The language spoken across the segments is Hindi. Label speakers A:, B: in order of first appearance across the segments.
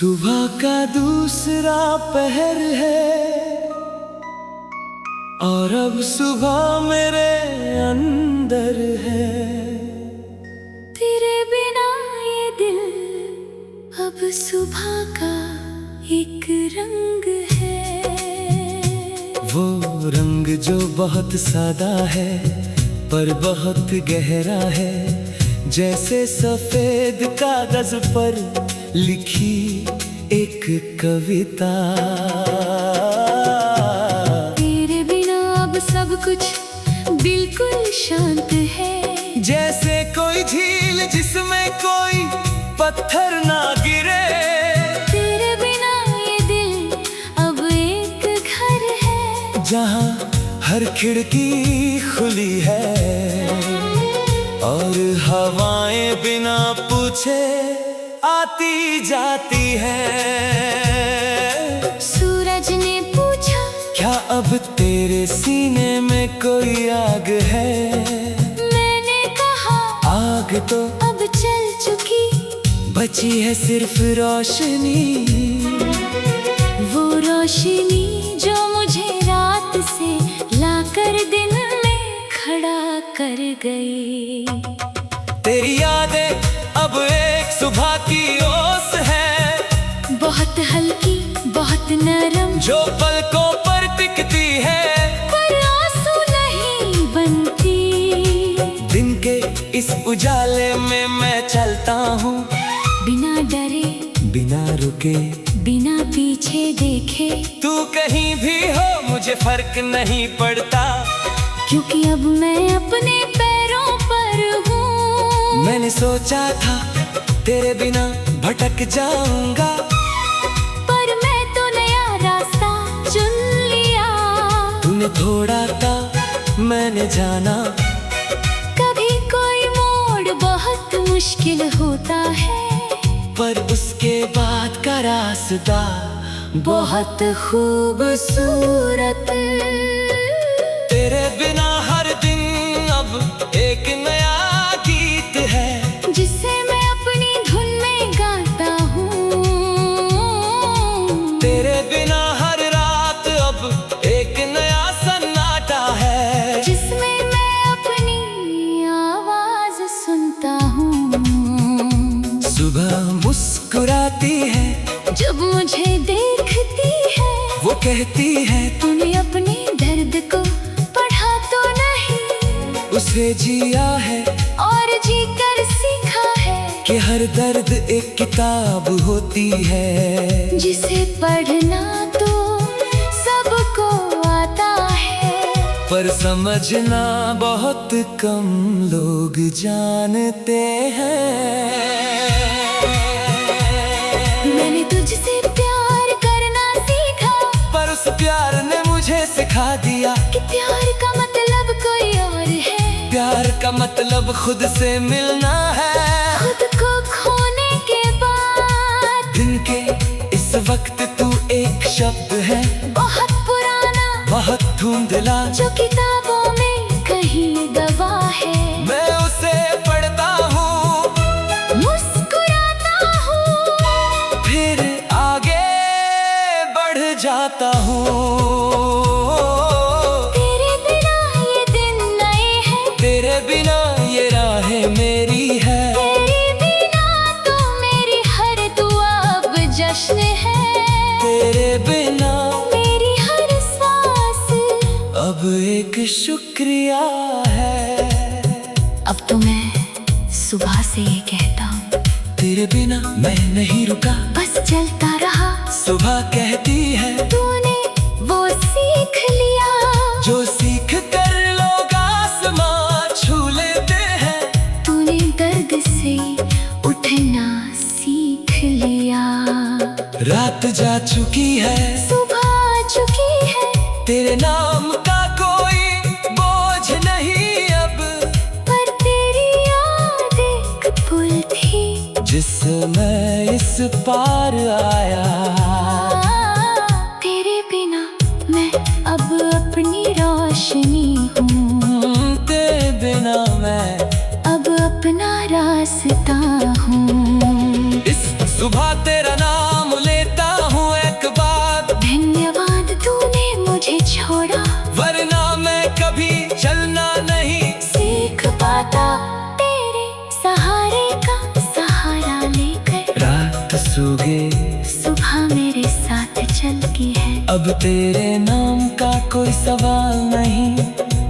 A: सुबह का दूसरा पहर है और अब सुबह मेरे अंदर है।
B: तेरे बिना ये दिल अब सुबह का एक रंग है।
A: वो रंग जो बहुत सादा है पर बहुत गहरा है, जैसे सफेद कागज पर लिखी एक कविता।
B: तेरे बिना अब सब कुछ बिल्कुल शांत है,
A: जैसे कोई झील जिसमें कोई पत्थर ना गिरे।
B: तेरे बिना ये दिल अब एक घर है,
A: जहाँ हर खिड़की खुली है और हवाएं बिना पूछे आती जाती है।
B: सूरज ने पूछा,
A: क्या अब तेरे सीने में कोई आग है?
B: मैंने कहा,
A: आग तो
B: अब चल चुकी,
A: बची है सिर्फ रोशनी।
B: वो रोशनी जो मुझे रात से लाकर दिन में खड़ा कर गई।
A: तेरी यादें अब एक सुबह की ओस है,
B: बहुत हल्की बहुत नरम,
A: जो पलकों पर टिकती है
B: पर आंसू नहीं बनती।
A: दिन के इस उजाले में मैं चलता हूँ,
B: बिना डरे
A: बिना रुके
B: बिना पीछे देखे,
A: तू कहीं भी हो मुझे फर्क नहीं पड़ता,
B: क्योंकि अब मैं अपने पैरों पर हूँ।
A: मैंने सोचा था तेरे बिना भटक जाऊंगा,
B: पर मैं तो नया रास्ता चुन लिया।
A: तूने थोड़ा था मैंने जाना,
B: कभी कोई मोड़ बहुत मुश्किल होता है,
A: पर उसके बाद का रास्ता बहुत खूबसूरत। तेरे बिना हर दिन अब एक नया गीत है,
B: जिसे मैं अपनी धुन में गाता हूँ।
A: तेरे बिना हर रात अब एक नया सन्नाटा है,
B: जिसमें मैं अपनी आवाज सुनता हूँ।
A: सुबह मुस्कुराती है
B: जब मुझे देखती है,
A: वो कहती है
B: तूने अपने दर्द को पढ़ा तो नहीं,
A: उसे जिया है
B: और जीकर सीखा है
A: कि हर दर्द एक किताब होती है,
B: जिसे पढ़ना तो सबको आता है,
A: पर समझना बहुत कम लोग जानते हैं।
B: मैंने तुझसे प्यार करना सीखा,
A: पर उस प्यार ने मुझे सिखा दिया
B: कि प्यार का मतलब कोई और है।
A: प्यार का मतलब खुद से मिलना है।
B: खुद को खोने के बाद
A: दिन के इस वक्त तू एक शब्द है,
B: बहुत पुराना
A: बहुत धुंधला,
B: जो किताबों में कहीं दबा है।
A: मैं उसे पढ़ता हूँ,
B: मुस्कुराता हूँ,
A: फिर आगे बढ़ जाता हूँ।
B: तेरे बिना ये दिन नए हैं,
A: तेरे बिना ये राहें मेरी है,
B: तेरे बिना तो मेरी हर दुआ अब जश्न है।
A: तेरे बिना
B: मेरी हर सांस
A: अब एक शुक्रिया है।
B: अब तो मैं सुबह से ये कहता हूँ,
A: तेरे बिना मैं नहीं रुका,
B: बस चलता रहा।
A: सुबह कहती है
B: तूने वो सीख लिया,
A: जो सीख कर लोग आसमां छू लेते हैं।
B: तूने दर्द से उठना सीख लिया।
A: रात जा चुकी है,
B: सुबह आ चुकी है,
A: तेरे नाम का कोई बोझ नहीं अब,
B: पर तेरी याद एक पुल थी,
A: जिससे मैं इस पार आया।
B: तेरे बिना मैं अब अपनी रोशनी हूँ,
A: तेरे बिना मैं
B: अब अपना रास्ता हूँ।
A: इस सुबह तेरा नाम सूखे
B: सुबह मेरे साथ चलती है।
A: अब तेरे नाम का कोई सवाल नहीं,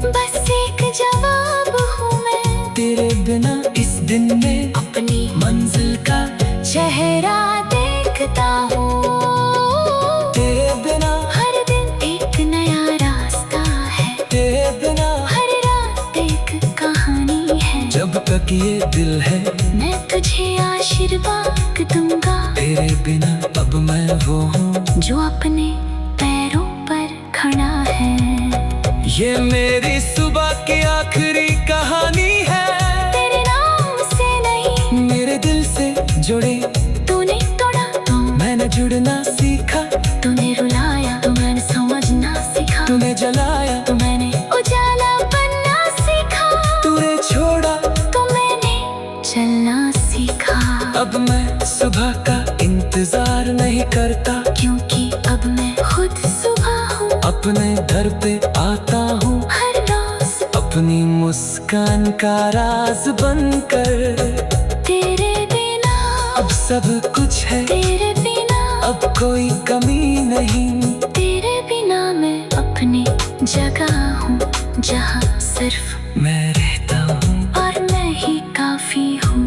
B: बस एक जवाब हूँ मैं।
A: तेरे बिना इस दिन में
B: अपनी
A: मंजिल का
B: चेहरा देखता हूँ।
A: तेरे बिना
B: हर दिन एक नया रास्ता है,
A: तेरे बिना
B: हर रात एक कहानी है।
A: जब तक ये दिल है
B: मैं तुझे आशीर्वाद दूंगा,
A: तेरे बिना अब मैं वो हूँ
B: जो अपने पैरों पर खड़ा है।
A: ये मेरी सुबह की आखिरी कहानी है,
B: तेरे नाम से नहीं
A: मेरे दिल से जुड़े।
B: तूने तोड़ा तो
A: मैंने जुड़ना सीखा,
B: तूने रुलाया तो मैंने समझना सीखा।
A: तूने जलाया
B: तो मैंने उजाला बनना सीखा।
A: तूने छोड़ा
B: तो मैंने चलना सीखा।
A: अब मैं सुबह का इंतजार नहीं करता,
B: क्योंकि अब मैं खुद सुबह हूँ।
A: अपने घर पे आता हूँ
B: हर रोज
A: अपनी मुस्कान का राज बनकर।
B: तेरे बिना
A: अब सब कुछ है,
B: तेरे बिना
A: अब कोई कमी नहीं।
B: तेरे बिना मैं अपनी जगह हूँ, जहाँ सिर्फ
A: मैं रहता हूँ
B: और मैं ही काफी हूँ।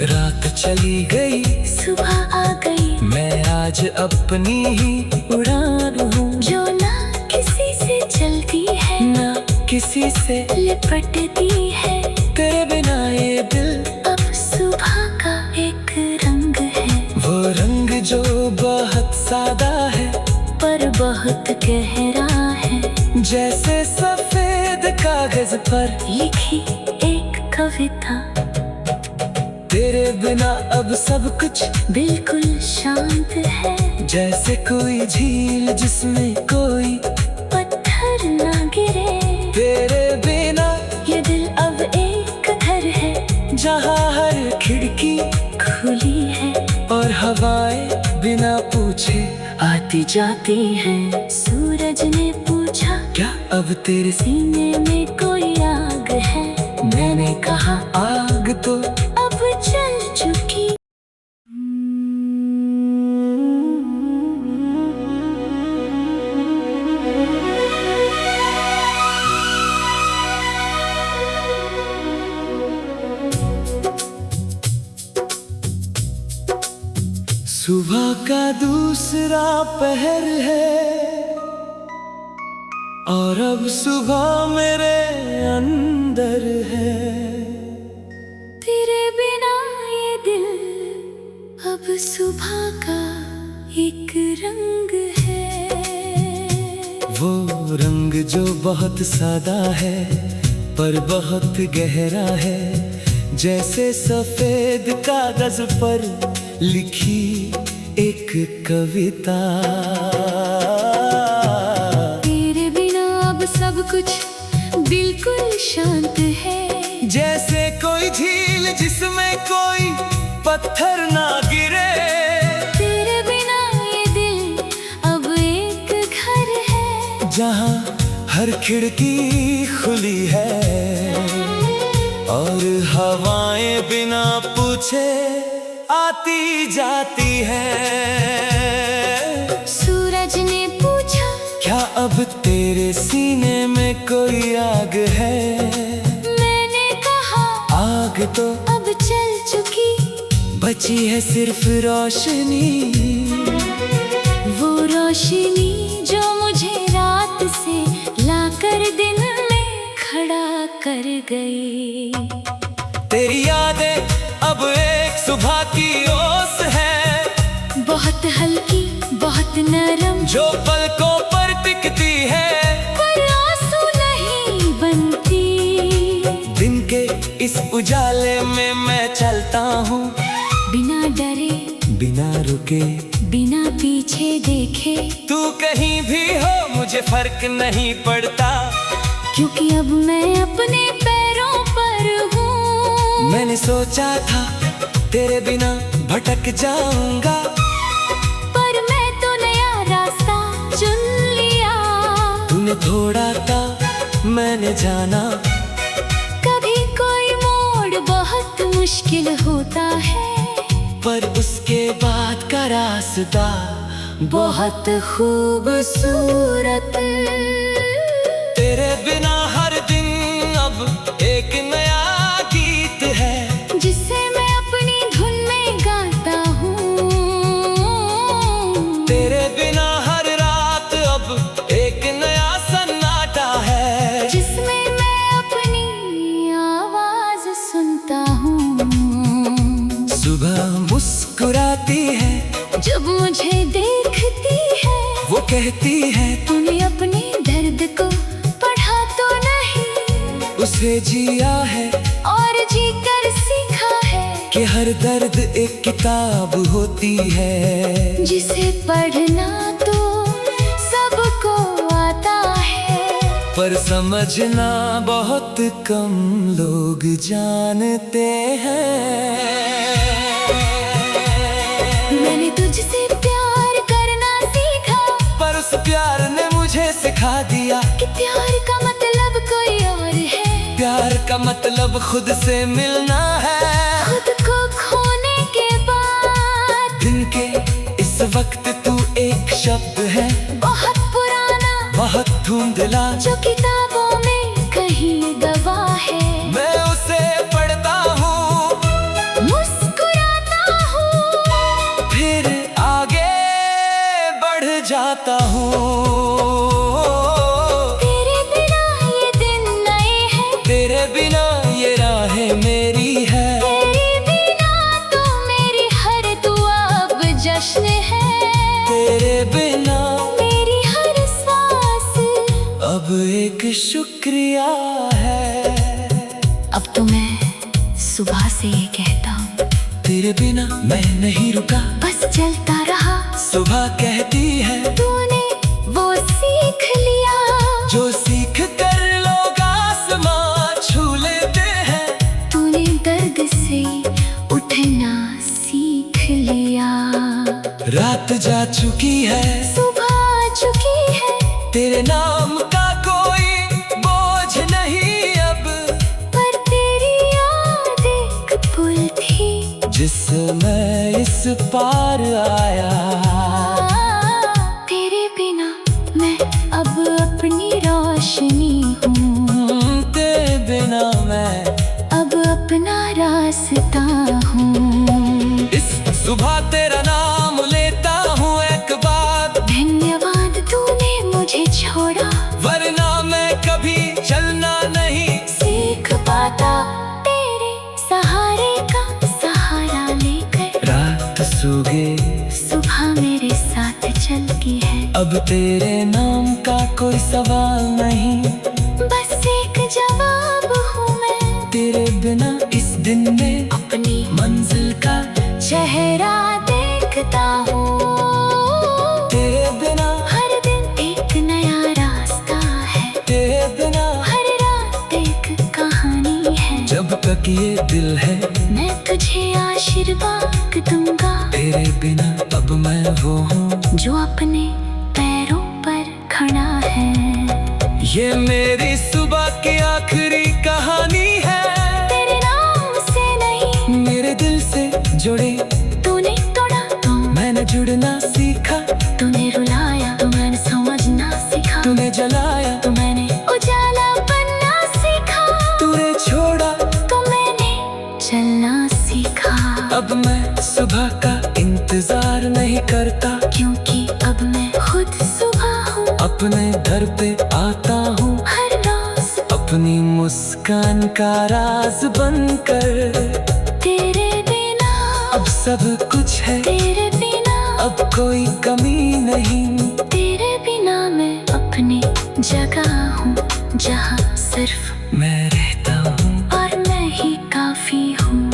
A: रात चली गई,
B: सुबह आ गई,
A: मैं आज अपनी ही उड़ान हूँ,
B: जो ना किसी से चलती है
A: ना किसी से
B: लिपटती है।
A: तेरे बिना ये दिल
B: अब सुबह का एक रंग है,
A: वो रंग जो बहुत सादा है,
B: पर बहुत गहरा है।
A: जैसे सफेद कागज पर
B: लिखी एक कविता।
A: तेरे बिना अब सब कुछ
B: बिल्कुल शांत है,
A: जैसे कोई झील जिसमें कोई
B: पत्थर ना गिरे।
A: तेरे बिना
B: ये दिल अब एक घर है,
A: जहाँ हर खिड़की
B: खुली है
A: और हवाएं बिना पूछे
B: आती जाती हैं। सूरज ने पूछा
A: क्या अब तेरे
B: सीने में कोई आग है। मैंने कहा
A: आग तो
B: अब चल चुकी।
A: सुबह का दूसरा पहर है और अब सुबह मेरे अंदर है।
B: तेरे बिना ये दिल अब सुबह का एक रंग है,
A: वो रंग जो बहुत सादा है पर बहुत गहरा है, जैसे सफेद कागज पर लिखी एक कविता।
B: तेरे बिना अब सब कुछ बिल्कुल शांत है,
A: जैसे कोई झील जिसमें कोई पत्थर ना गिरे।
B: तेरे बिना ये दिल अब एक घर है,
A: जहाँ हर खिड़की खुली है और हवाएं बिना पूछे आती जाती है।
B: सूरज ने पूछा
A: क्या अब तेरे सीने में कोई आग है।
B: मैंने कहा
A: आग तो
B: अब चल चुकी,
A: बची है सिर्फ रोशनी।
B: वो रोशनी जो मुझे रात से लाकर दिन में खड़ा कर गई।
A: तेरी यादें अब एक सुबह की ओस है,
B: बहुत हल्की बहुत नरम,
A: जो पलकों पर टिकती है
B: पर आंसू नहीं बनती।
A: दिन के इस उजाले में मैं चलता हूँ,
B: बिना डरे
A: बिना रुके
B: बिना पीछे देखे,
A: तू कहीं भी हो मुझे फर्क नहीं पड़ता,
B: क्योंकि अब मैं अपने पैरों पर हूँ।
A: मैंने सोचा था तेरे बिना भटक जाऊंगा,
B: पर मैं तो नया रास्ता चुन लिया।
A: तूने थोड़ा था मैंने जाना,
B: कभी कोई मोड़ बहुत मुश्किल होता है,
A: पर उसके बाद का रास्ता
B: बहुत खूबसूरत।
A: तेरे बिना हर दिन अब एक नया गीत है,
B: जिसे मैं अपनी धुन में गाता हूँ।
A: तेरे बिना हर रात अब एक नया सन्नाटा है,
B: जिसमें मैं अपनी आवाज सुनता हूँ।
A: सुबह मुस्कुराती है
B: जब मुझे देखती है,
A: वो कहती है
B: तूने अपने दर्द को पढ़ा तो नहीं,
A: उसे जिया है
B: और जीकर सीखा है
A: कि हर दर्द एक किताब होती है,
B: जिसे पढ़ना तो सबको आता है,
A: पर समझना बहुत कम लोग जानते हैं।
B: मैंने तुझसे प्यार करना सीखा,
A: पर उस प्यार ने मुझे सिखा दिया
B: कि प्यार का मतलब कोई और है।
A: प्यार का मतलब खुद से मिलना है।
B: खुद को खोने के बाद
A: दिन के इस वक्त तू एक शब्द है,
B: बहुत पुराना,
A: बहुत धुंधला,
B: जो किताबों में कहीं दबा है।
A: मैं उसे पढ़ता हूँ,
B: मुस्कुराता हूँ,
A: फिर आगे बढ़ जाता हूँ।
B: तेरे बिना ये दिन नए हैं,
A: तेरे बिना ये राहें मेरी है,
B: तेरे बिना तो मेरी हर दुआ अब जश्न है।
A: तेरे बिना
B: मेरी हर सांस
A: अब एक शुक्रिया है।
B: अब तो मैं सुबह से ये कहता हूँ,
A: तेरे बिना मैं नहीं रुका,
B: बस चलता रहा।
A: सुबह कहती है
B: तूने वो सीख लिया,
A: जो सीख कर लोग आसमां छू लेते हैं।
B: तूने दर्द से उठना सीख लिया।
A: रात जा चुकी है,
B: सुबह आ चुकी है,
A: तेरे नाम का कोई बोझ नहीं अब,
B: पर तेरी याद एक पुल थी
A: जिसमें इस पार आया।
B: तेरे बिना मैं अब अपनी रोशनी हूँ,
A: तेरे बिना मैं
B: अब अपना रास्ता हूँ।
A: इस सुबह तेरा नाम लेता हूँ एक बार,
B: धन्यवाद तूने मुझे छोड़ा,
A: वरना मैं कभी चलना नहीं
B: सीख पाता। तेरे सहारे का सहारा लेकर
A: रात सो गए,
B: सुबह मेरे साथ चलती है।
A: अब तेरे नाम का कोई सवाल नहीं,
B: बस एक जवाब हूँ मैं,
A: तेरे बिना इस दिन में
B: अपनी
A: मंजिल का
B: चेहरा देखता हूँ।
A: तेरे बिना
B: हर दिन एक नया रास्ता है,
A: तेरे बिना
B: हर रात एक कहानी है।
A: जब तक ये दिल है
B: मैं तुझे आशीर्वाद दूंगा,
A: तेरे बिना अब मैं वो हूँ
B: जो अपने पैरों पर खड़ा है।
A: ये मेरी सुबह की आखिरी कहानी है,
B: तेरे नाम से नहीं
A: मेरे दिल से जुड़ी,
B: तूने तोड़ा तो
A: मैंने जुड़ना सीखा,
B: तूने रुलाया तो मैंने समझना सीखा,
A: तूने जलाया
B: तो मैंने उजाला बनना सीखा,
A: तूने छोड़ा
B: तो मैंने चलना सीखा।
A: अब मैं सुबह का इंतजार नहीं करता,
B: क्योंकि अब मैं खुद सुबह हूँ,
A: अपने घर पे आता हूँ
B: हर रोज
A: अपनी मुस्कान का राज बनकर।
B: तेरे बिना
A: अब सब कुछ है,
B: तेरे बिना
A: अब कोई कमी नहीं,
B: तेरे बिना मैं अपनी जगह हूँ, जहाँ सिर्फ
A: मैं रहता हूँ
B: और मैं ही काफी हूँ।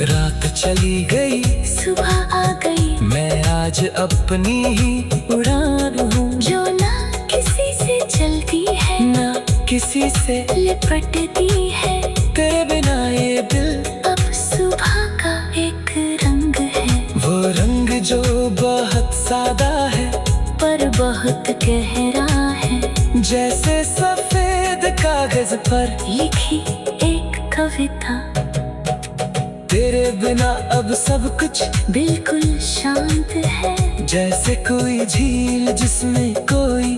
A: रात चली गई,
B: सुबह आ गई,
A: मैं आज अपनी ही उड़ान हूँ,
B: जो ना किसी से चलती है
A: ना किसी से
B: लिपटती है।
A: तेरे बिना ये दिल
B: अब सुबह का एक रंग है,
A: वो रंग जो बहुत सादा है,
B: पर बहुत गहरा है।
A: जैसे सफेद कागज पर
B: लिखी एक कविता,
A: तेरे तेरे बिना अब सब कुछ
B: बिल्कुल शांत है,
A: जैसे कोई झील जिसमें कोई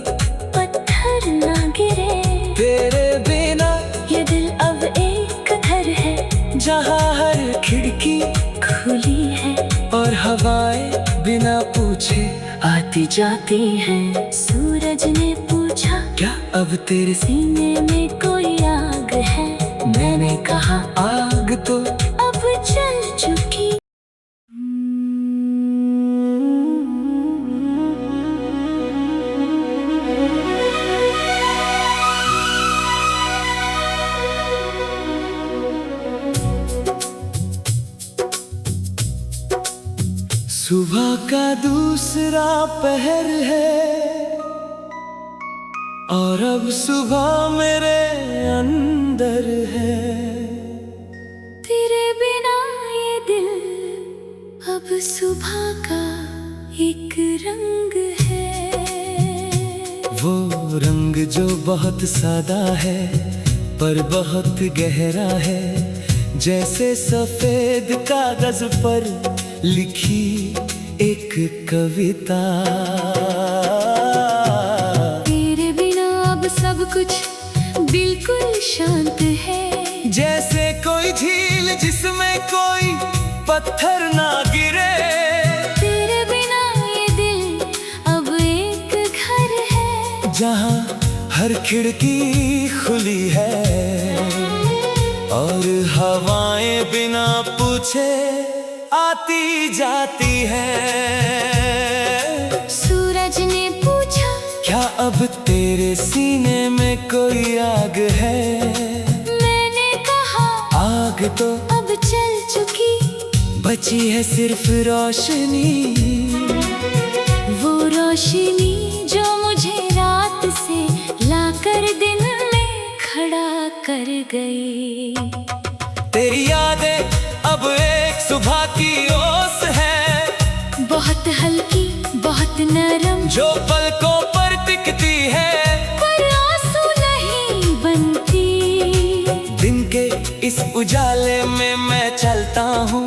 B: पत्थर ना गिरे।
A: तेरे बिना
B: ये दिल अब एक घर है,
A: जहाँ हर खिड़की
B: खुली है
A: और हवाएं बिना पूछे
B: आती जाती हैं। सूरज ने पूछा,
A: क्या अब तेरे
B: सीने में कोई आग है? मैंने कहा,
A: आग तो
B: अब जल चुकी।
A: सुबह का दूसरा पहर है और अब सुबह मेरे अंदर है।
B: तेरे बिना ये दिल अब सुबह का एक रंग है।
A: वो रंग जो बहुत सादा है पर बहुत गहरा है, जैसे सफेद कागज पर लिखी एक कविता।
B: तेरे बिना अब सब कुछ बिल्कुल शांत है,
A: जैसे कोई झील जिसमें कोई पत्थर ना गिरे।
B: तेरे बिना ये दिल अब एक घर है,
A: जहाँ हर खिड़की खुली है और हवाएं बिना पूछे आती जाती है।
B: सूरज ने पूछा,
A: क्या अब तेरे सीने में कोई आग है?
B: मैंने कहा,
A: आग तो
B: अब जल चुकी।
A: बची है सिर्फ रोशनी,
B: वो रोशनी जो मुझे रात से लाकर दिन में खड़ा कर गई।
A: तेरी यादें अब एक सुबह की ओस है,
B: बहुत हल्की बहुत नरम,
A: जो पलकों पर टिकती है
B: पर आंसू नहीं बनती।
A: दिन के इस उजाले में मैं चलता हूँ,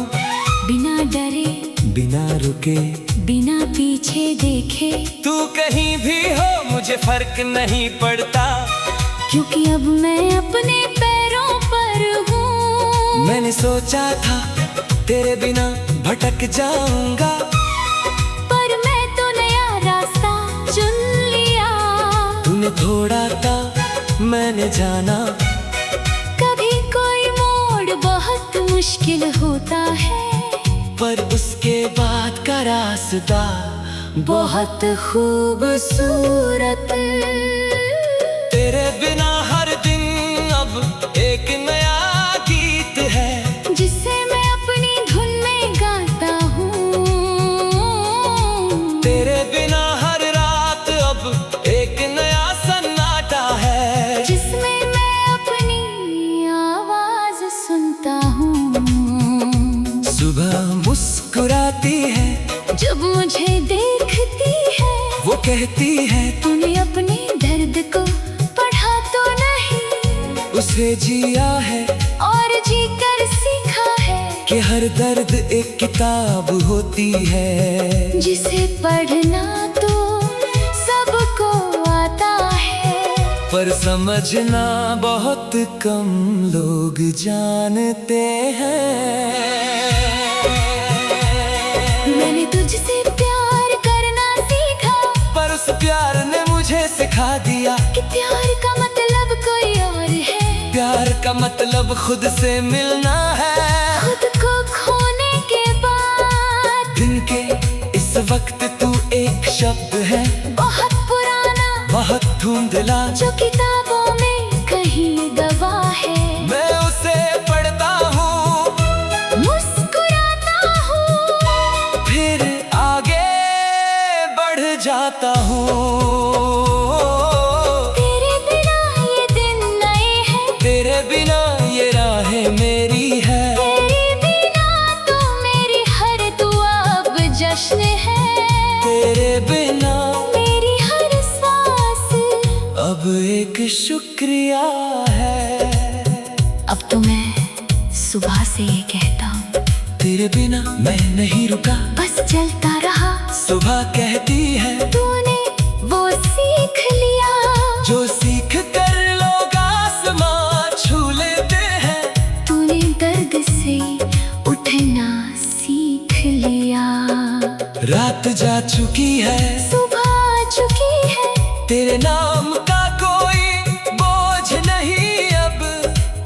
B: बिना डरे
A: बिना रुके
B: बिना पीछे देखे,
A: तू कहीं भी हो मुझे फर्क नहीं पड़ता,
B: क्योंकि अब मैं अपने पैरों पर हूँ।
A: मैंने सोचा था तेरे बिना भटक जाऊंगा,
B: पर मैं तो नया रास्ता चुन लिया।
A: तूने छोड़ा था मैंने जाना,
B: कभी कोई मोड़ बहुत मुश्किल होता है,
A: पर उसके बाद का रास्ता
B: बहुत खूबसूरत।
A: तेरे बिना हर दिन अब एक नया गीत है,
B: जिसे मैं अपनी धुन में गाता हूँ।
A: तेरे बिना हर रात अब एक नया सन्नाटा है,
B: जिसमें मैं अपनी आवाज सुनता हूँ।
A: सुबह मुस्कुराती है
B: जब मुझे देखती है,
A: वो कहती है
B: तूने अपने दर्द को पढ़ा तो नहीं,
A: उसे जिया है
B: और जीकर सीखा है
A: कि हर दर्द एक किताब होती है,
B: जिसे पढ़ना तो सबको आता है,
A: पर समझना बहुत कम लोग जानते हैं।
B: मैंने तुझसे प्यार करना सीखा,
A: पर उस प्यार ने मुझे सिखा दिया
B: कि प्यार का मतलब कोई और है।
A: प्यार का मतलब खुद से मिलना है,
B: खुद को खोने के बाद।
A: दिन के इस वक्त तू एक शब्द है,
B: बहुत पुराना
A: बहुत धुंधला,
B: जो किताबों में कहीं दबा है।
A: मैं उसे पढ़ता हूँ,
B: मुस्कुराता हूँ,
A: फिर आगे बढ़ जाता हूँ।
B: तेरे बिना ये दिन नए हैं,
A: तेरे बिना ये राहें मेरी है,
B: तेरे बिना तो मेरी हर दुआ अब जश्न है।
A: तेरे बिना
B: मेरी हर सांस
A: अब एक शुक्रिया है।
B: अब तो मैं सुबह से ये कहता हूँ,
A: बिना मैं नहीं रुका,
B: बस चलता रहा।
A: सुबह कहती है
B: तूने वो सीख लिया
A: जो सीख कर लोग आसमां छू लेते हैं।
B: तूने दर्द से उठना सीख लिया।
A: रात जा चुकी है,
B: सुबह आ चुकी है,
A: तेरे नाम का कोई बोझ नहीं अब,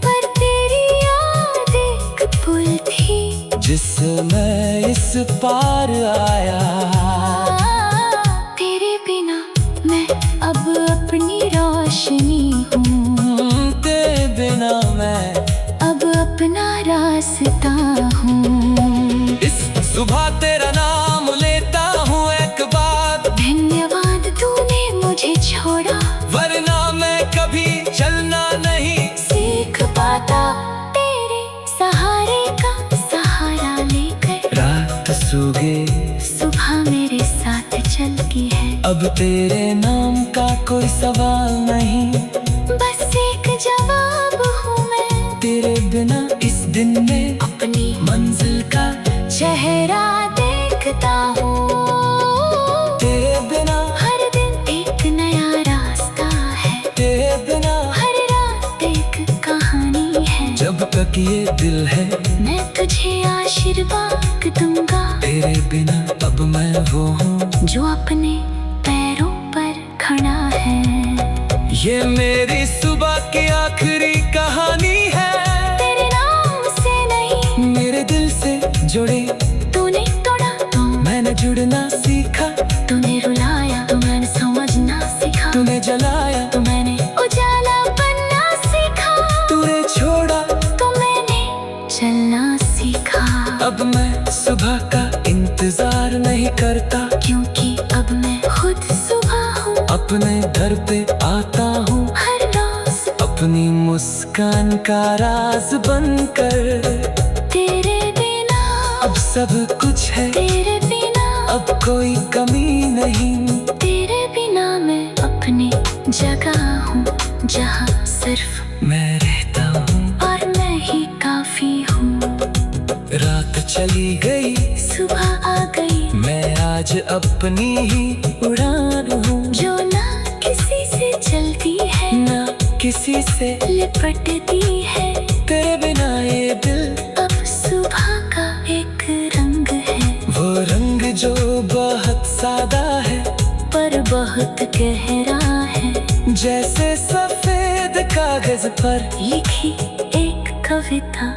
B: पर तेरी याद एक पुल थी
A: जिसमें इस पार आया।
B: तेरे बिना मैं अब अपनी रोशनी हूँ,
A: तेरे बिना मैं
B: अब अपना रास्ता हूँ।
A: इस सुबह तेरा नाम लेता हूँ एक बात,
B: धन्यवाद तूने मुझे छोड़ा,
A: वरना मैं कभी चलना नहीं
B: सीख पाता। तेरे सहारे का सहारा लेकर
A: रात सूगे
B: सुबह मेरे साथ चलती है।
A: अब तेरे नाम का कोई सवाल नहीं,
B: बस एक जवाब हूँ मैं,
A: तेरे बिना इस दिन में
B: अपनी
A: मंजिल का
B: चेहरा देखता हूँ।
A: तेरे बिना
B: हर दिन एक नया रास्ता है,
A: तेरे बिना
B: हर रात एक कहानी है।
A: जब तक ये दिल है
B: मैं तुझे आशीर्वाद दूंगा,
A: तेरे बिना अब मैं वो हूँ
B: जो अपने पैरों पर खड़ा है।
A: ये मेरी सुबह की आखिरी कहानी है,
B: तेरे नाम से नहीं
A: मेरे दिल से जुड़ी।
B: तूने तोड़ा तो
A: मैंने जुड़ना सीखा,
B: तूने रुलाया तो मैंने समझना सीखा,
A: तूने जलाया
B: तो मैंने उजाला बनना सीखा,
A: तूने छोड़ा
B: तो मैंने चलना सीखा।
A: अब मैं सुबह का इंतजार नहीं करता,
B: क्योंकि अब मैं खुद सुबह हूँ,
A: अपने घर पे आता हूँ
B: हर रोज
A: अपनी मुस्कान का राज बनकर।
B: तेरे बिना
A: अब सब कुछ है,
B: तेरे बिना
A: अब कोई कमी नहीं,
B: तेरे बिना मैं अपनी जगह हूँ जहाँ सिर्फ
A: मैं रहता हूँ
B: और मैं ही काफी हूँ।
A: रात चली गई,
B: सुबह आ गई,
A: मैं आज अपनी ही उड़ान हूँ,
B: जो ना किसी से चलती है
A: ना किसी से
B: लिपटती है।
A: तेरे बिना ये दिल
B: अब सुबह का एक रंग है,
A: वो रंग जो बहुत सादा है,
B: पर बहुत गहरा है।
A: जैसे सफेद कागज पर
B: लिखी एक कविता